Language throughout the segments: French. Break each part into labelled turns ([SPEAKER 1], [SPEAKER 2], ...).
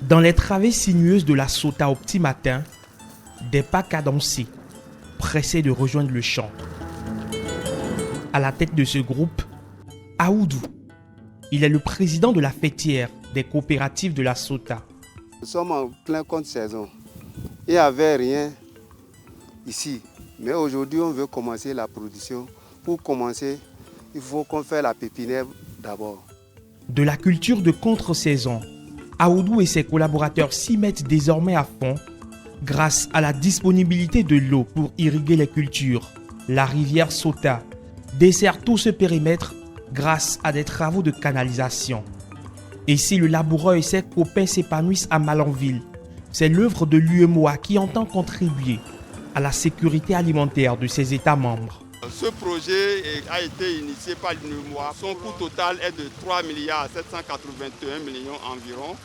[SPEAKER 1] Dans les travées sinueuses de la Sota au petit matin, des pas cadencés, pressés de rejoindre le champ. À la tête de ce groupe, Aoudou. Il est le président de la fêtière des coopératives de la Sota.
[SPEAKER 2] Nous sommes en plein contre-saison. Il n'y avait rien ici. Mais aujourd'hui, on veut commencer la production. Pour commencer, il faut qu'on fasse la pépinière d'abord.
[SPEAKER 1] De la culture de contre-saison, Aoudou et ses collaborateurs s'y mettent désormais à fond grâce à la disponibilité de l'eau pour irriguer les cultures. La rivière Sota dessert tout ce périmètre grâce à des travaux de canalisation. Et si le laboureur et ses copains s'épanouissent à Malanville, c'est l'œuvre de l'UEMOA qui entend contribuer à la sécurité alimentaire de ses États membres.
[SPEAKER 3] Ce projet a été initié par l'UEMOA. Son coût total est de 3 781 millions environ.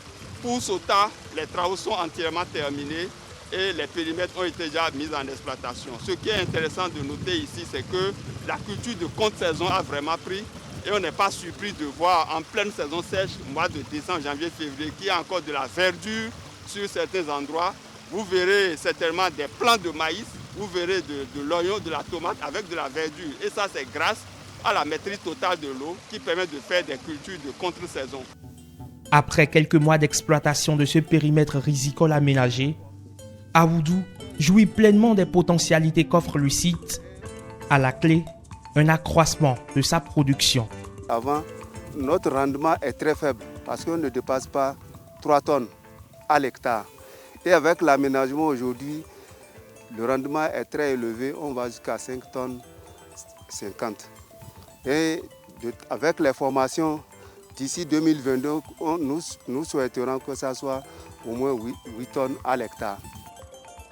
[SPEAKER 3] Pour Sota, les travaux sont entièrement terminés et les périmètres ont été déjà mis en exploitation. Ce qui est intéressant de noter ici, c'est que la culture de contre-saison a vraiment pris et on n'est pas surpris de voir en pleine saison sèche, mois de décembre, janvier, février, qu'il y a encore de la verdure sur certains endroits. Vous verrez certainement des plants de maïs, vous verrez de l'oignon, de la tomate avec de la verdure. Et ça, c'est grâce à la maîtrise totale de l'eau qui permet de faire des cultures de contre-saison.
[SPEAKER 1] Après quelques mois d'exploitation de ce périmètre risicole aménagé, Aoudou jouit pleinement des potentialités qu'offre le site. À la clé, un accroissement de sa production.
[SPEAKER 2] Avant, notre rendement est très faible parce qu'on ne dépasse pas 3 tonnes à l'hectare. Et avec l'aménagement aujourd'hui, le rendement est très élevé, on va jusqu'à 5 tonnes 50. Et avec les formations, d'ici 2022, nous souhaiterons que ça soit au moins 8 tonnes à l'hectare.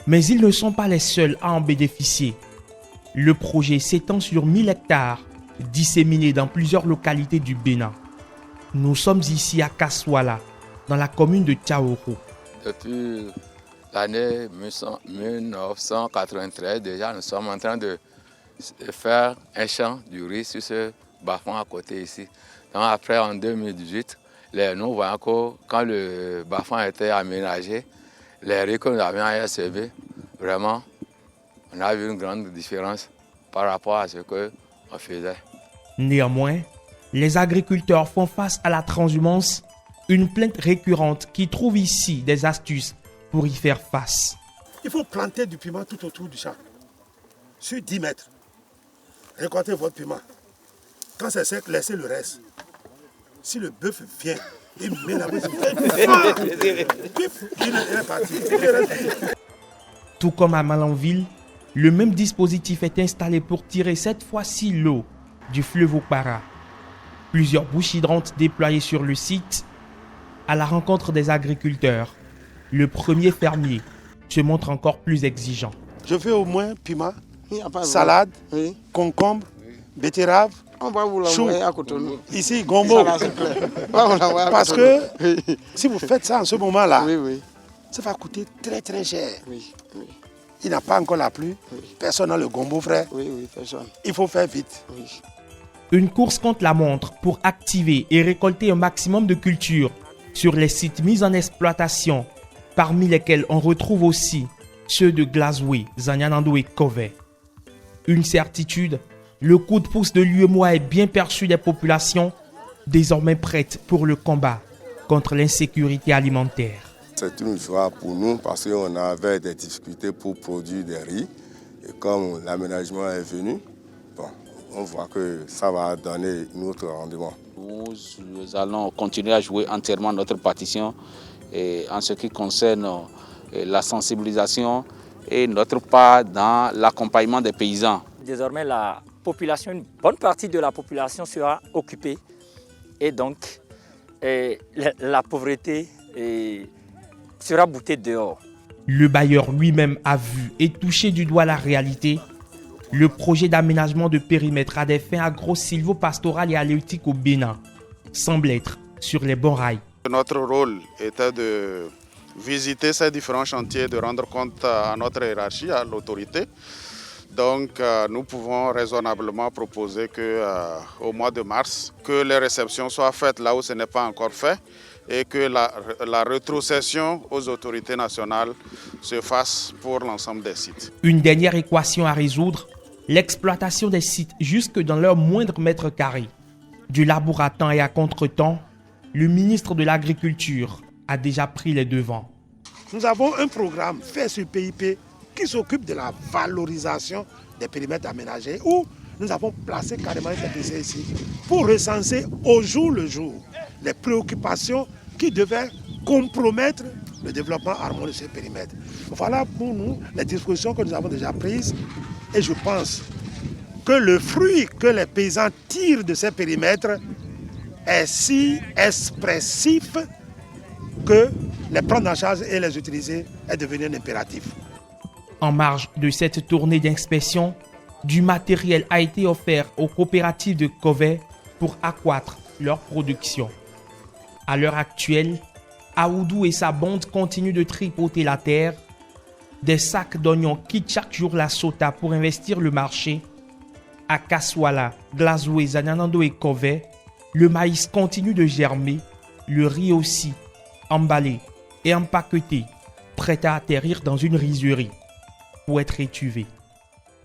[SPEAKER 1] Mais ils ne sont pas les seuls à en bénéficier. Le projet s'étend sur 1000 hectares, disséminés dans plusieurs localités du Bénin. Nous sommes ici à Kaswala, dans la commune de Tchaoro.
[SPEAKER 4] Depuis l'année 1993, déjà, nous sommes en train de faire un champ du riz sur ce bas-fond à côté ici. Donc après, en 2018, nous voyons que quand le bas-fond a été aménagé, les riz que nous avions à SCB, vraiment, on a vu une grande différence par rapport à ce qu'on faisait.
[SPEAKER 1] Néanmoins, les agriculteurs font face à la transhumance, une plainte récurrente qui trouve ici des astuces pour y faire face.
[SPEAKER 5] Il faut planter du piment tout autour du champ, sur 10 mètres. Récoltez votre piment. Quand c'est sec, laissez le reste. Si le bœuf vient, il met la bouche, il est parti.
[SPEAKER 1] Tout comme à Malanville, le même dispositif est installé pour tirer cette fois-ci l'eau du fleuve Okpara. Plusieurs bouches hydrantes déployées sur le site. À la rencontre des agriculteurs, le premier fermier se montre encore plus exigeant.
[SPEAKER 5] Je fais au moins piment, salade, concombre, betterave, chou. Ici, gombo. Parce que si vous faites ça en ce moment-là, ça va coûter très très cher. Il n'a pas encore la pluie, personne n'a le gombo frais. Personne. Il faut faire vite.
[SPEAKER 1] Une course contre la montre pour activer et récolter un maximum de cultures sur les sites mis en exploitation, parmi lesquels on retrouve aussi ceux de Glazoué, Zanyanando et Kové. Une certitude, le coup de pouce de l'UEMOA est bien perçu des populations, désormais prêtes pour le combat contre l'insécurité alimentaire.
[SPEAKER 6] C'est une joie pour nous parce qu'on avait des difficultés pour produire des riz. Et comme l'aménagement est venu, on voit que ça va donner un autre rendement.
[SPEAKER 7] Nous allons continuer à jouer entièrement notre partition en ce qui concerne la sensibilisation et notre part dans l'accompagnement des paysans.
[SPEAKER 8] Désormais, la population, une bonne partie de la population sera occupée et donc la pauvreté sera boutée dehors.
[SPEAKER 1] Le bailleur lui-même a vu et touché du doigt la réalité. Le projet d'aménagement de périmètre à des fins agro-silvo-pastorales et halieutiques au Bénin semble être sur les bons rails.
[SPEAKER 3] Notre rôle était de visiter ces différents chantiers, de rendre compte à notre hiérarchie, à l'autorité. Donc nous pouvons raisonnablement proposer qu'au mois de mars, que les réceptions soient faites là où ce n'est pas encore fait,
[SPEAKER 9] et que la rétrocession aux autorités nationales se fasse pour l'ensemble des sites.
[SPEAKER 1] Une dernière équation à résoudre, l'exploitation des sites jusque dans leur moindre mètre carré. Du labour à temps et à contre-temps, le ministre de l'Agriculture a déjà pris les devants.
[SPEAKER 5] Nous avons un programme fait sur PIP qui s'occupe de la valorisation des périmètres aménagés où nous avons placé carrément un technicien ici pour recenser au jour le jour les préoccupations qui devaient compromettre le développement harmonieux de ces périmètres. Voilà pour nous les dispositions que nous avons déjà prises et je pense que le fruit que les paysans tirent de ces périmètres est si expressif que les prendre en charge et les utiliser est devenu un impératif.
[SPEAKER 1] En marge de cette tournée d'inspection, du matériel a été offert aux coopératives de Kové pour accroître leur production. À l'heure actuelle, Aoudou et sa bande continuent de tripoter la terre. Des sacs d'oignons quittent chaque jour la Sota pour investir le marché. À Kaswala, Glazoué, Zanyanando et Kové, le maïs continue de germer, le riz aussi, emballé et empaqueté, prêt à atterrir dans une rizerie pour être étuvé.